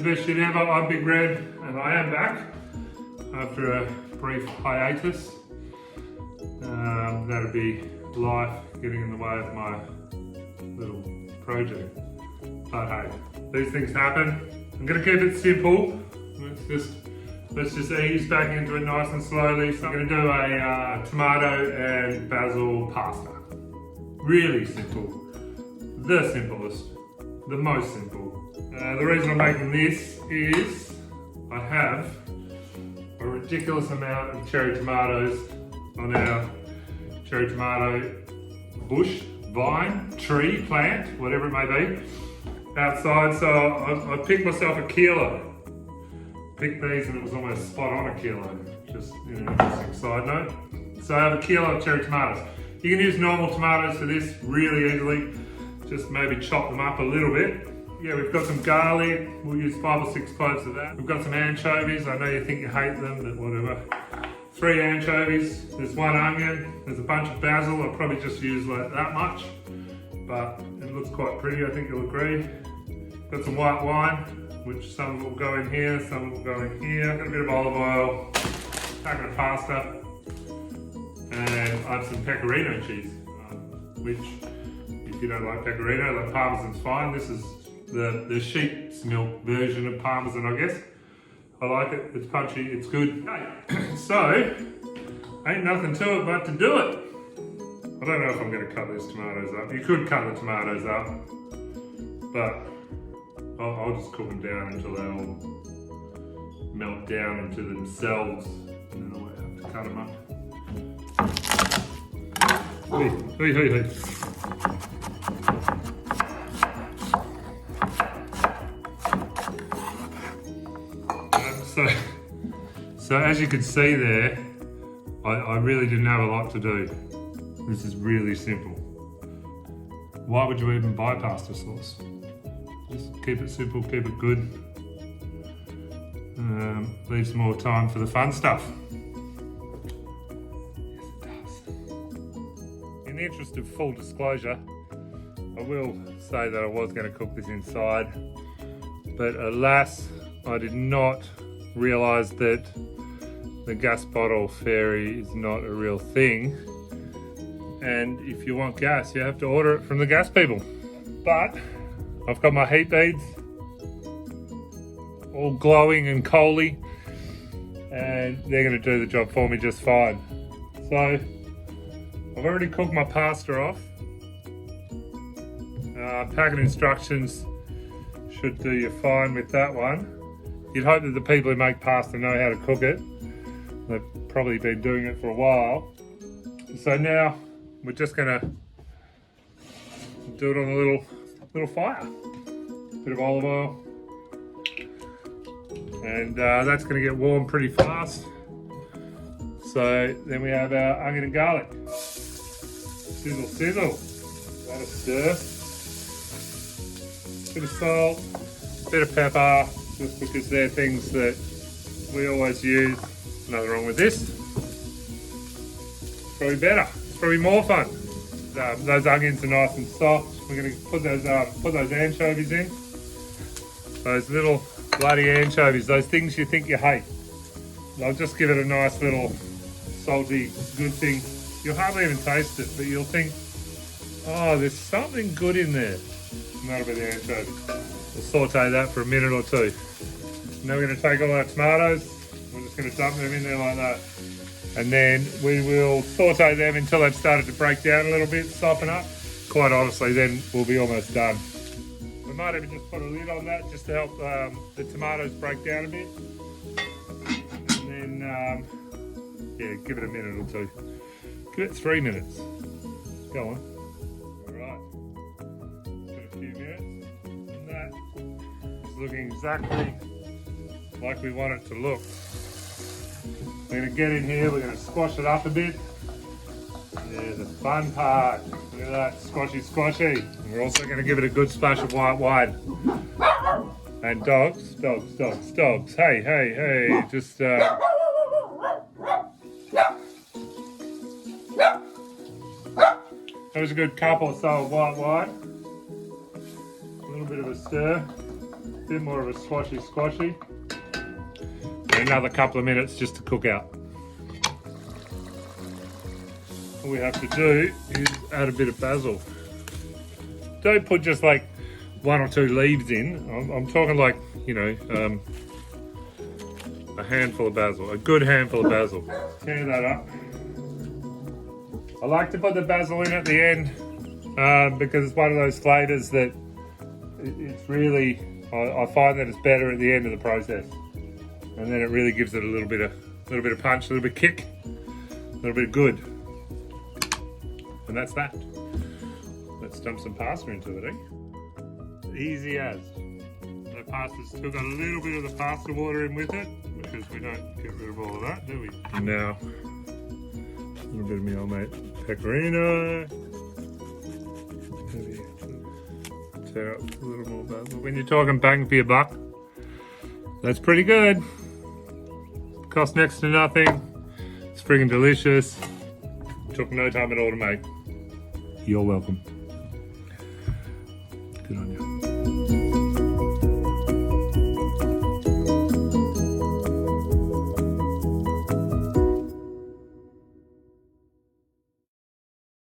best shit ever. I'm Big Red, and I am back after a brief hiatus. That'd be life getting in the way of my little project. But hey, these things happen. I'm gonna keep it simple. Let's just ease back into it nice and slowly. So I'm gonna do a tomato and basil pasta. Really simple. The simplest. The most simple. The reason I'm making this is I have a ridiculous amount of cherry tomatoes on our cherry tomato bush, vine, tree, plant, whatever it may be, outside. So I picked myself a kilo. Picked these and it was almost spot on a kilo. Just an interesting side note. So I have a kilo of cherry tomatoes. You can use normal tomatoes for this really easily. Just maybe chop them up a little bit. Yeah, we've got some garlic. We'll use 5 or 6 cloves of that. We've got some anchovies. I know you think you hate them, but whatever. 3 anchovies. There's 1 onion. There's a bunch of basil. I'll probably just use like that much, but it looks quite pretty. I think you'll agree. Got some white wine, which some will go in here, some will go in here. Got a bit of olive oil, packet of pasta, and I have some pecorino cheese, which if you don't like pecorino, like Parmesan's fine. This is the sheep's milk version of Parmesan, I guess. I like it, it's punchy, it's good. So, ain't nothing to it but to do it. I don't know if I'm gonna cut these tomatoes up. You could cut the tomatoes up, but I'll just cook them down until they all melt down into themselves, and then I'll have to cut them up. Hey. So as you can see there, I really didn't have a lot to do. This is really simple. Why would you even buy pasta sauce? Just keep it simple, keep it good. Leave some more time for the fun stuff. Yes, it does. In the interest of full disclosure, I will say that I was going to cook this inside, but alas, I did not realise that the gas bottle fairy is not a real thing, and if you want gas you have to order it from the gas people. But I've got my heat beads all glowing and coaly, and they're going to do the job for me just fine. So I've already cooked my pasta off. Packet instructions should do you fine with that one. You'd hope that the people who make pasta know how to cook it. They've probably been doing it for a while. So now we're just gonna do it on a little fire. Bit of olive oil. And that's gonna get warm pretty fast. So then we have our onion and garlic. Sizzle, sizzle. Let it stir. Bit of salt, bit of pepper, just because they're things that we always use. Nothing wrong with this. It's probably better. It's probably more fun. Those onions are nice and soft. We're going to put those anchovies in. Those little bloody anchovies. Those things you think you hate. I'll just give it a nice little salty, good thing. You'll hardly even taste it, but you'll think, oh, there's something good in there. And that'll be the anchovies. We'll saute that for a minute or 2. Now we're going to take all our tomatoes. We're just going to dump them in there like that. And then we will saute them until they've started to break down a little bit, soften up. Quite honestly, then we'll be almost done. We might even just put a lid on that just to help the tomatoes break down a bit. And then, yeah, give it a minute or 2. Give it 3 minutes. Go on. All right. Give it a few minutes. And that is looking exactly like we want it to look. We're going to get in here, we're going to squash it up a bit. Yeah, the fun part. Look at that, squashy, squashy. And we're also going to give it a good splash of white wine. And dogs. Hey, hey, hey, just... That was a good cup or so of white wine. A little bit of a stir. bit more of a squashy. And another couple of minutes just to cook out. All we have to do is add a bit of basil. Don't put just like 1 or 2 leaves in. I'm talking like, you know, a handful of basil, a good handful of basil. Tear that up. I like to put the basil in at the end because it's one of those flavors that it's really, I find that it's better at the end of the process, and then it really gives it a little bit of punch, a little bit of kick, a little bit of good, and that's that. Let's dump some pasta into it, eh? Easy as. The pasta's still got a little bit of the pasta water in with it because we don't get rid of all of that, do we? Now, a little bit of my old mate pecorino. Maybe tear up a little more basil. When you're talking bang for your buck, that's pretty good. Cost next to nothing. It's friggin' delicious. Took no time at all to make. You're welcome. Good on you.